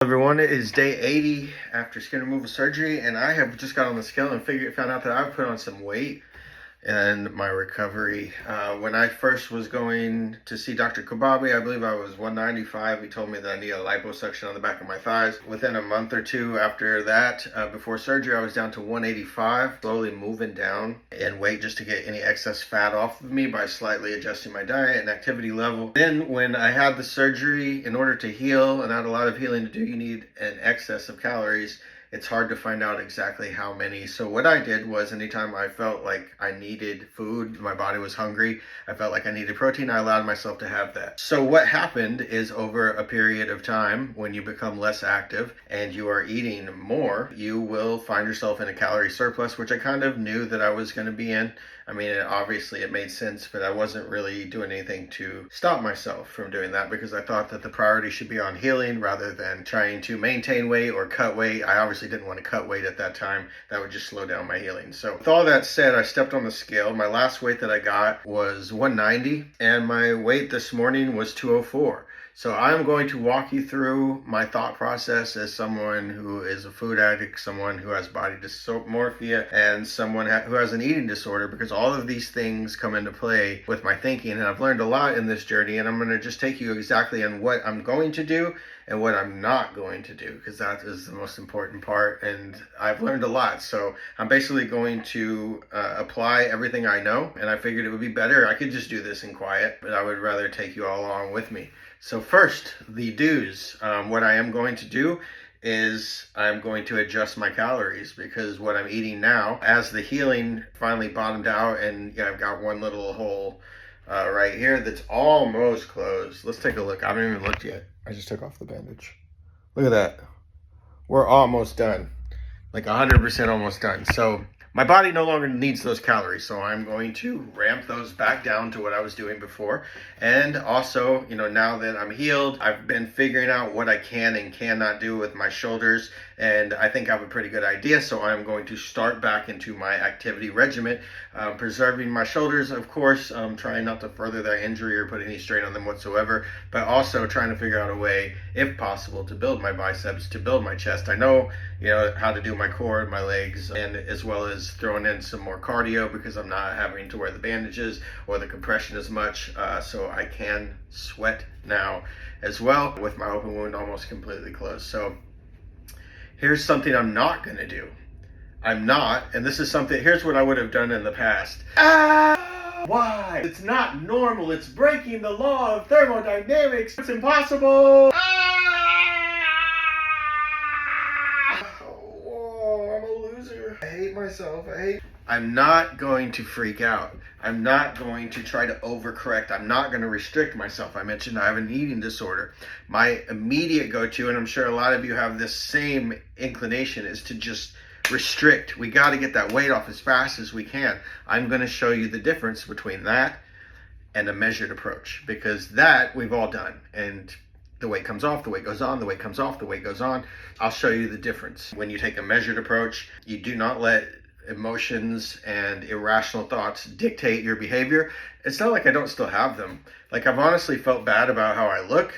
Everyone, it is day 80 after skin removal surgery, and I have just got on the scale and found out that I've put on some weight and my recovery. When I first was going to see Dr. Kobabe, I believe I was 195. He told me that I need a liposuction on the back of my thighs. Within a month or two after that, before surgery, I was down to 185, slowly moving down in weight just to get any excess fat off of me by slightly adjusting my diet and activity level. Then when I had the surgery, in order to heal, and I had a lot of healing to do, you need an excess of calories. It's hard to find out exactly how many. So what I did was anytime I felt like I needed food, my body was hungry, I felt like I needed protein, I allowed myself to have that. So what happened is over a period of time, when you become less active and you are eating more, you will find yourself in a calorie surplus, which I kind of knew that I was going to be in. I mean, obviously it made sense, but I wasn't really doing anything to stop myself from doing that because I thought that the priority should be on healing rather than trying to maintain weight or cut weight. I obviously didn't want to cut weight at that time. That would just slow down my healing. So with all that said, I stepped on the scale. My last weight that I got was 190 and my weight this morning was 204. So I'm going to walk you through my thought process as someone who is a food addict, someone who has body dysmorphia, and someone who has an eating disorder, because all of these things come into play with my thinking. And I've learned a lot in this journey, and I'm going to just take you exactly on what I'm going to do and what I'm not going to do, because that is the most important part. And I've learned a lot. So I'm basically going to apply everything I know, and I figured it would be better. I could just do this in quiet, but I would rather take you all along with me. So first, the do's. What I am going to do is I'm going to adjust my calories, because what I'm eating now, as the healing finally bottomed out, and yeah, I've got one little hole right here that's almost closed. Let's take a look. I haven't even looked yet. I just took off the bandage. Look at that. We're almost done. Like 100% almost done. So my body no longer needs those calories, so I'm going to ramp those back down to what I was doing before. And also, now that I'm healed, I've been figuring out what I can and cannot do with my shoulders, and I think I have a pretty good idea, so I'm going to start back into my activity regimen, preserving my shoulders, of course, trying not to further that injury or put any strain on them whatsoever, but also trying to figure out a way, if possible, to build my biceps, to build my chest. I know, how to do my core, my legs, and as well as throwing in some more cardio, because I'm not having to wear the bandages or the compression as much, so I can sweat now as well with my open wound almost completely closed. So here's something I'm not going to do. I'm not, and this is something, here's what I would have done in the past. Why? It's not normal. It's breaking the law of thermodynamics. It's impossible. I'm a loser. I hate myself. I'm not going to freak out. I'm not going to try to overcorrect. I'm not going to restrict myself. I mentioned I have an eating disorder. My immediate go-to, and I'm sure a lot of you have this same inclination, is to just restrict. We got to get that weight off as fast as we can. I'm going to show you the difference between that and a measured approach, because that we've all done. And the weight comes off, the weight goes on, the weight comes off, the weight goes on. I'll show you the difference. When you take a measured approach, you do not let emotions and irrational thoughts dictate your behavior. It's not like I don't still have them. Like, I've honestly felt bad about how I look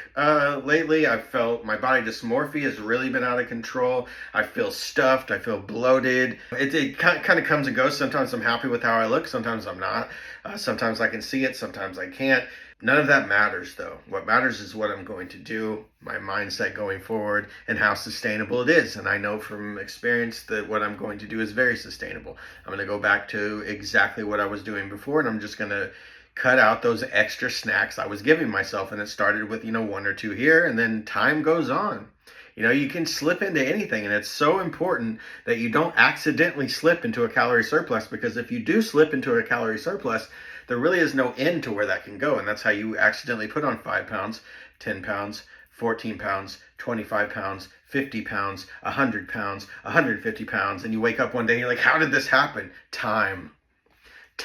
lately. I've felt my body dysmorphia has really been out of control. I feel stuffed. I feel bloated. It kind of comes and goes. Sometimes I'm happy with how I look. Sometimes I'm not. Sometimes I can see it. Sometimes I can't. None of that matters, though. What matters is what I'm going to do, my mindset going forward, and how sustainable it is. And I know from experience that what I'm going to do is very sustainable. I'm going to go back to exactly what I was doing before, and I'm just going to cut out those extra snacks I was giving myself. And it started with, one or two here, and then time goes on. You can slip into anything, and it's so important that you don't accidentally slip into a calorie surplus, because if you do slip into a calorie surplus, there really is no end to where that can go. And that's how you accidentally put on 5 pounds, 10 pounds, 14 pounds, 25 pounds, 50 pounds, 100 pounds, 150 pounds. And you wake up one day and you're like, how did this happen? Time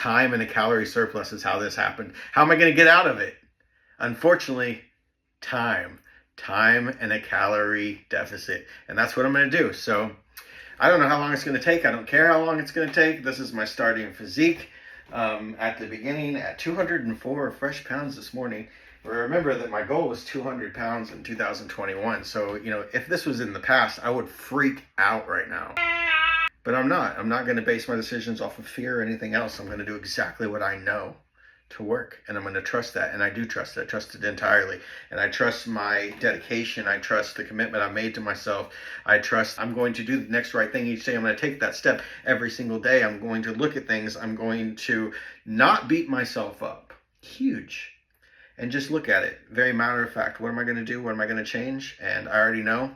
and a calorie surplus is how this happened. How am I going to get out of it? Unfortunately, time and a calorie deficit. And that's what I'm going to do. So I don't know how long it's going to take. I don't care how long it's going to take. This is my starting physique. At the beginning, at 204 fresh pounds this morning, Remember that my goal was 200 pounds in 2021. So, if this was in the past, I would freak out right now. But I'm not. I'm not going to base my decisions off of fear or anything else. I'm going to do exactly what I know to work. And I'm going to trust that. And I do trust it. I trust it entirely. And I trust my dedication. I trust the commitment I made to myself. I trust I'm going to do the next right thing each day. I'm going to take that step every single day. I'm going to look at things. I'm going to not beat myself up. Huge. And just look at it. Very matter of fact. What am I going to do? What am I going to change? And I already know.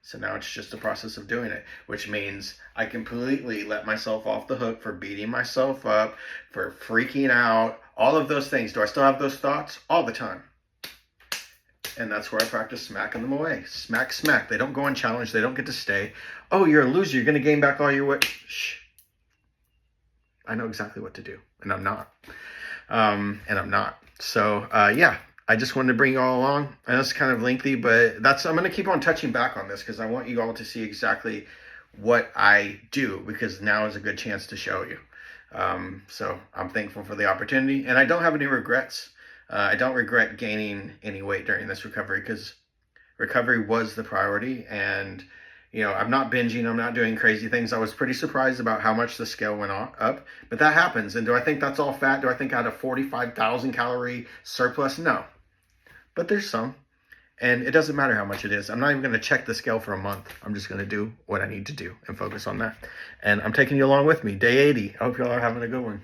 So now it's just the process of doing it, which means I completely let myself off the hook for beating myself up, for freaking out, all of those things. Do I still have those thoughts? All the time. And that's where I practice smacking them away. Smack, smack. They don't go unchallenged. They don't get to stay. Oh, you're a loser. You're going to gain back all your weight. Shh. I know exactly what to do, and I'm not. So, yeah. I just wanted to bring you all along. I know it's kind of lengthy, but I'm going to keep on touching back on this because I want you all to see exactly what I do, because now is a good chance to show you. So I'm thankful for the opportunity, and I don't have any regrets. I don't regret gaining any weight during this recovery, because recovery was the priority. And I'm not binging. I'm not doing crazy things. I was pretty surprised about how much the scale went up, but that happens. And do I think that's all fat? Do I think I had a 45,000 calorie surplus? No. But there's some, and it doesn't matter how much it is. I'm not even going to check the scale for a month. I'm just going to do what I need to do and focus on that. And I'm taking you along with me. Day 80. I hope you all are having a good one.